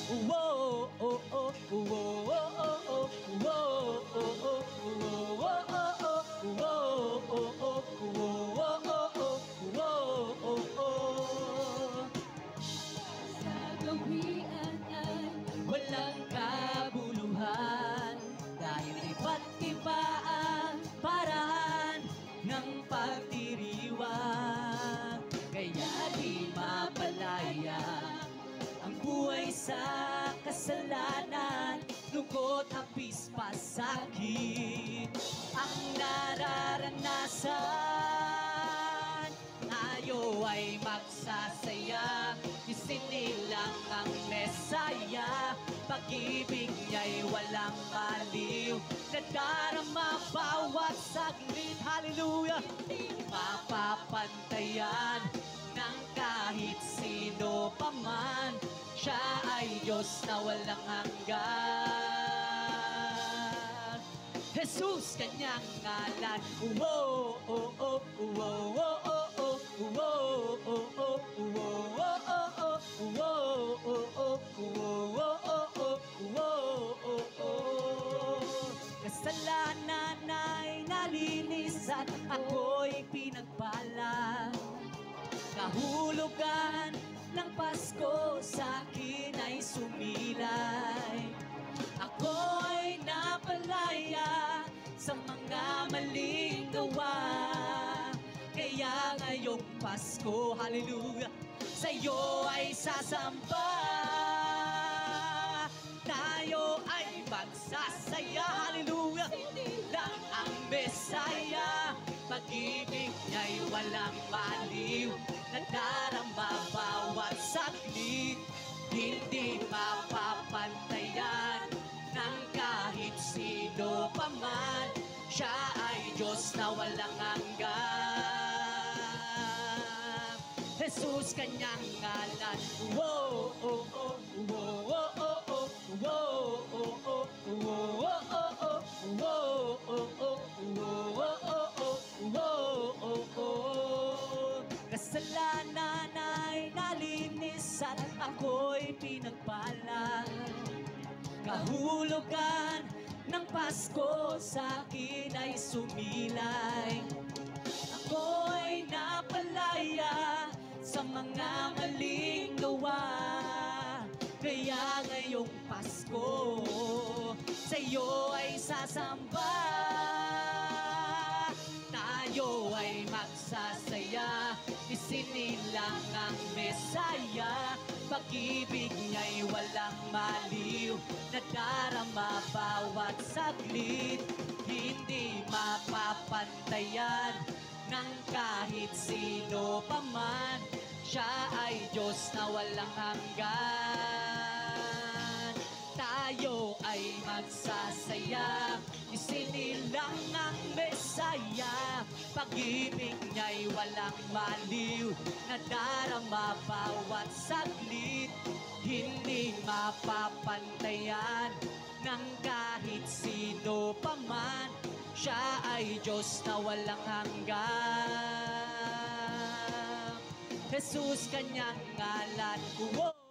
Whoa, oh, oh, whoa, oh, oh, oh, whoa, oh, oh, whoa, oh, oh, whoa, oh, oh, whoa, oh, oh, oh, oh. Sa gawian ay Walang kabuluhan dahil iba't iba ang paraan ng pagdiriwang. Kaya di mapalaya ang buhay sa kasalanan, lungkot, hapis, pasakit ang nararanasan. Tayo ay magsasaya, isinilang ang Mesaya. Pag-ibig niya'y walang maliw, nadarama bawat saglit. Hallelujah! Di mapapantayan ng kahit sino pa man. Siya ay Diyos na walang hanggan. Jesus, kanyang ngalan. Whoa, oh, oh, whoa, oh, oh, oh, whoa, oh, oh, whoa, oh, oh, whoa, oh, oh, whoa, oh, oh, oh. Kasalanan ay nalinis at ako'y pinagpala. Kahulugan ng Pasko sa'kin ay sumilay. Ako'y napalaya sa mga maling gawa. Kaya ngayong Pasko, hallelujah, sa'yo ay sasamba. Tayo ay magsasaya, hallelujah, lang ang Mesaya. Pag-ibig niya'y walang maliw, nadarama bawat saglit. Hindi mapapantayan ng kahit sino pa man. Siya ay Diyos na walang hanggan. Jesus, kanyang ngalan. Whoa, oh, oh, whoa, oh, oh, oh, whoa, oh, oh, whoa, oh, oh, whoa, oh, oh, whoa, oh, oh, oh. Kasalanan ay nalinis at ako'y pinagpala. Kahulugan ng Pasko sa'kin ay sumilay. Ako'y napalaya sa mga maling gawa. Kaya ngayong Pasko, sa'yo ay sasamba. Tayo ay magsasaya, isinilang ang Mesaya. Pag-ibig niya'y walang maliw, nadarama bawat saglit. Hindi mapapantayan ng kahit sino pa man. Siya ay Diyos na walang hanggan. Tayo ay magsasaya, isinilang ang Mesaya. Pag-ibig niya'y walang maliw, nadarama bawat saglit. Hindi mapapantayan ng kahit sino pa man. Siya ay Diyos na walang hanggan. Jesus, kanyang ngalan. Whoa!